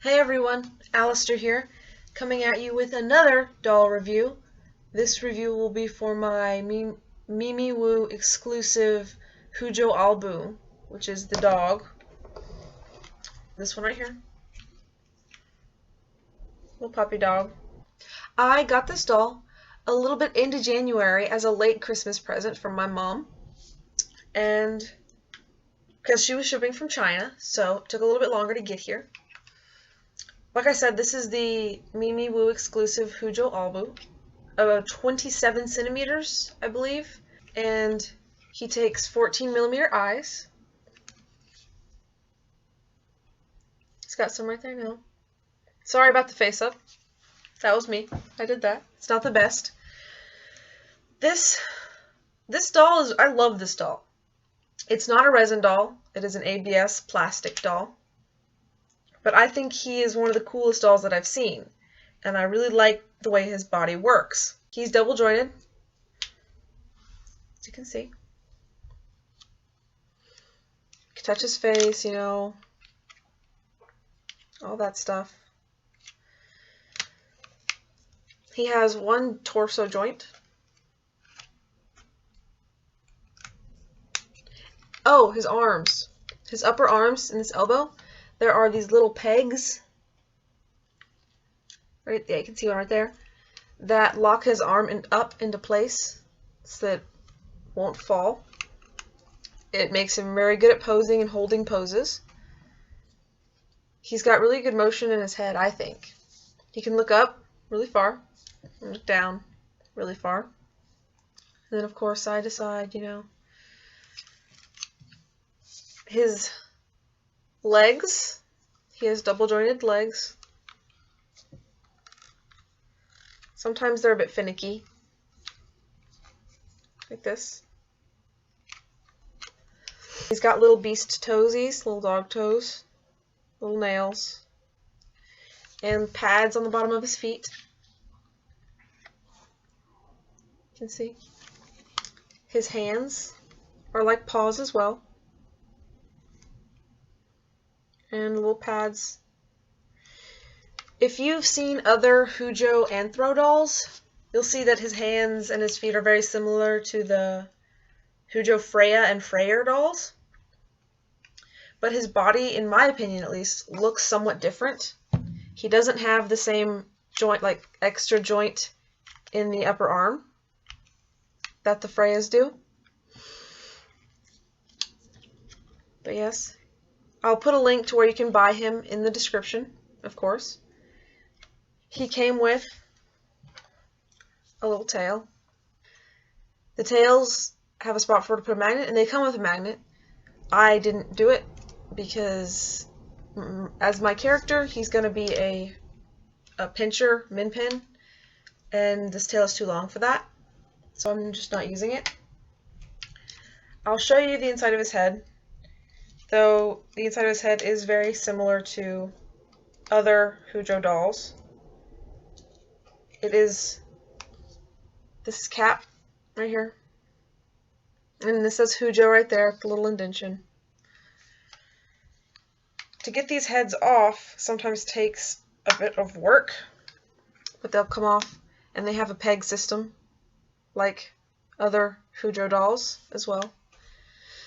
Hey everyone, Alistair here, coming at you with another doll review. This review will be for my Mimiwoo exclusive Hujoo Albu, which is the dog. This one right here. Little puppy dog. I got this doll a little bit into January as a late Christmas present from my mom. And because she was shipping from China, so it took a little bit longer to get here. Like I said, this is the Mimiwoo exclusive Hujoo Albu, 27 centimeters, I believe, and he takes 14mm eyes. He's got some right there now. Sorry about the face up. That was me. I did that. It's not the best. This doll is, I love this doll. It's not a resin doll. It is an ABS plastic doll. But I think he is one of the coolest dolls that I've seen, and I really like the way his body works. He's double jointed, as you can see. You can touch his face, you know, all that stuff. He has one torso joint. Oh, his arms. His upper arms and his elbow. There are these little pegs, right there, you can see one right there, that lock his arm up into place so that it won't fall. It makes him very good at posing and holding poses. He's got really good motion in his head, I think. He can look up really far, and look down really far. And then, of course, side to side, you know. His legs, he has double jointed legs. Sometimes they're a bit finicky, like this. He's got little beast toesies, little dog toes, little nails, and pads on the bottom of his feet. You can see. His hands are like paws as well. And little pads. If you've seen other Hujoo Anthro dolls, you'll see that his hands and his feet are very similar to the Hujoo Freya and Freyr dolls. But his body, in my opinion at least, looks somewhat different. He doesn't have the same joint, like extra joint in the upper arm that the Freyas do. But yes. I'll put a link to where you can buy him in the description, of course. He came with a little tail. The tails have a spot for it to put a magnet, and they come with a magnet. I didn't do it because as my character, he's going to be a pincher, min pin, and this tail is too long for that, so I'm just not using it. I'll show you the inside of his head. Though the inside of his head is very similar to other Hujoo dolls. It is this cap right here. And this says Hujoo right there, the little indentation. To get these heads off sometimes takes a bit of work, but they'll come off, and they have a peg system like other Hujoo dolls as well.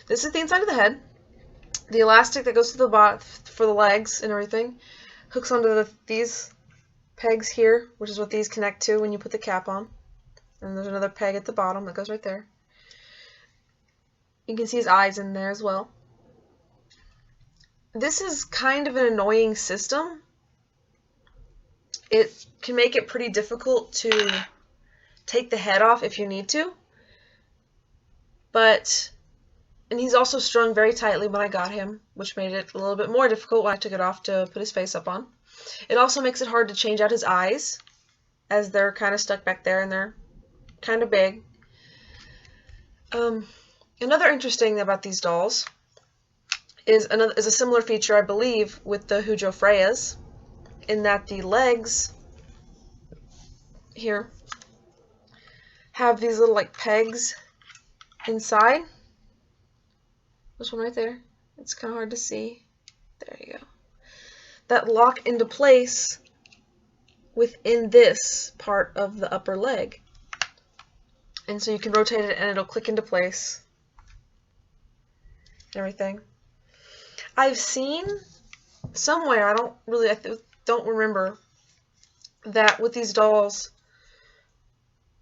This is the inside of the head. The elastic that goes to the bottom for the legs and everything hooks onto these pegs here, which is what these connect to when you put the cap on. And there's another peg at the bottom that goes right there. You can see his eyes in there as well. This is kind of an annoying system. It can make it pretty difficult to take the head off if you need to. And he's also strung very tightly when I got him, which made it a little bit more difficult when I took it off to put his face up on. It also makes it hard to change out his eyes, as they're kind of stuck back there and they're kind of big. Another interesting thing about these dolls is a similar feature, I believe, with the Hujoo Freyas, in that the legs here have these little like pegs inside. This one right there. It's kind of hard to see. There you go. that lock into place within this part of the upper leg. And so you can rotate it and it'll click into place. Everything. I've seen somewhere, I don't remember, that with these dolls,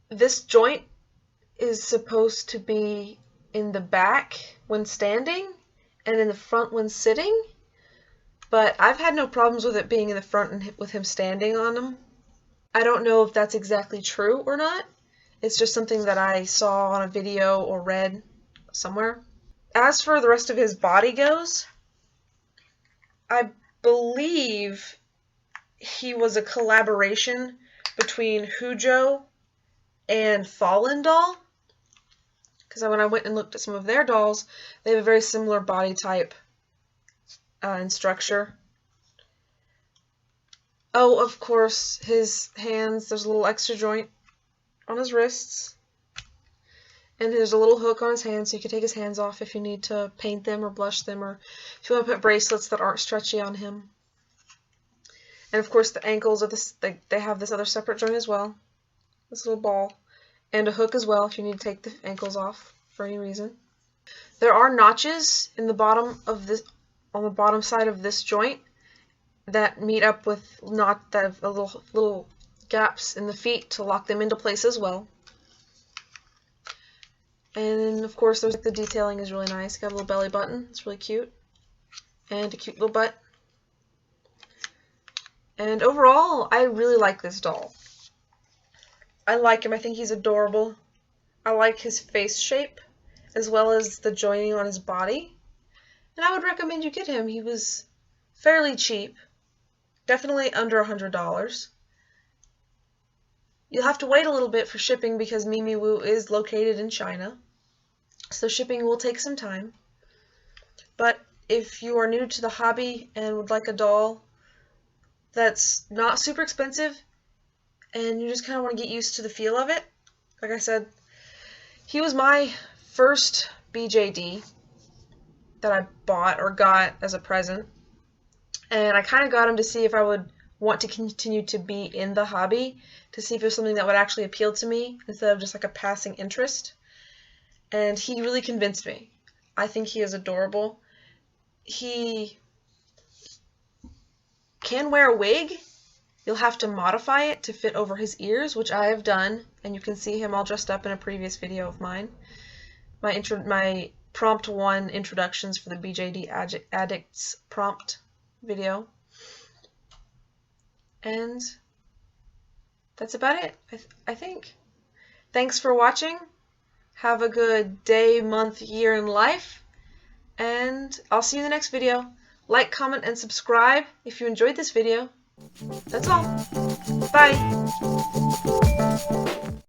this joint is supposed to be in the back when standing and in the front when sitting, but I've had no problems with it being in the front and with him standing on them. I don't know if that's exactly true or not. It's just something that I saw on a video or read somewhere. As for the rest of his body goes, I believe he was a collaboration between Hujoo and Fallen Doll. Because when I went and looked at some of their dolls, they have a very similar body type and structure. Oh, of course, his hands, there's a little extra joint on his wrists. And there's a little hook on his hands, so you can take his hands off if you need to paint them or blush them, or if you want to put bracelets that aren't stretchy on him. And of course, the ankles of this, they have this other separate joint as well, this little ball, and a hook as well if you need to take the ankles off for any reason. There are notches in the bottom of this, on the bottom side of this joint, that meet up with little gaps in the feet to lock them into place as well. And of course, the detailing is really nice. Got a little belly button, it's really cute, and a cute little butt. And overall, I really like this doll. I like him. I think he's adorable. I like his face shape, as well as the joining on his body. And I would recommend you get him. He was fairly cheap. Definitely under $100. You'll have to wait a little bit for shipping because Mimiwoo is located in China. So shipping will take some time. But if you are new to the hobby and would like a doll that's not super expensive and you just kind of want to get used to the feel of it, like I said, he was my first BJD that I bought or got as a present. And I kind of got him to see if I would want to continue to be in the hobby, to see if it was something that would actually appeal to me instead of just like a passing interest. And he really convinced me. I think he is adorable. He can wear a wig. You'll have to modify it to fit over his ears, which I have done, and you can see him all dressed up in a previous video of mine. My prompt 1 introductions for the BJD Addicts prompt video. And that's about it, I think. Thanks for watching. Have a good day, month, year in life. And I'll see you in the next video. Like, comment, and subscribe if you enjoyed this video. That's all. Bye.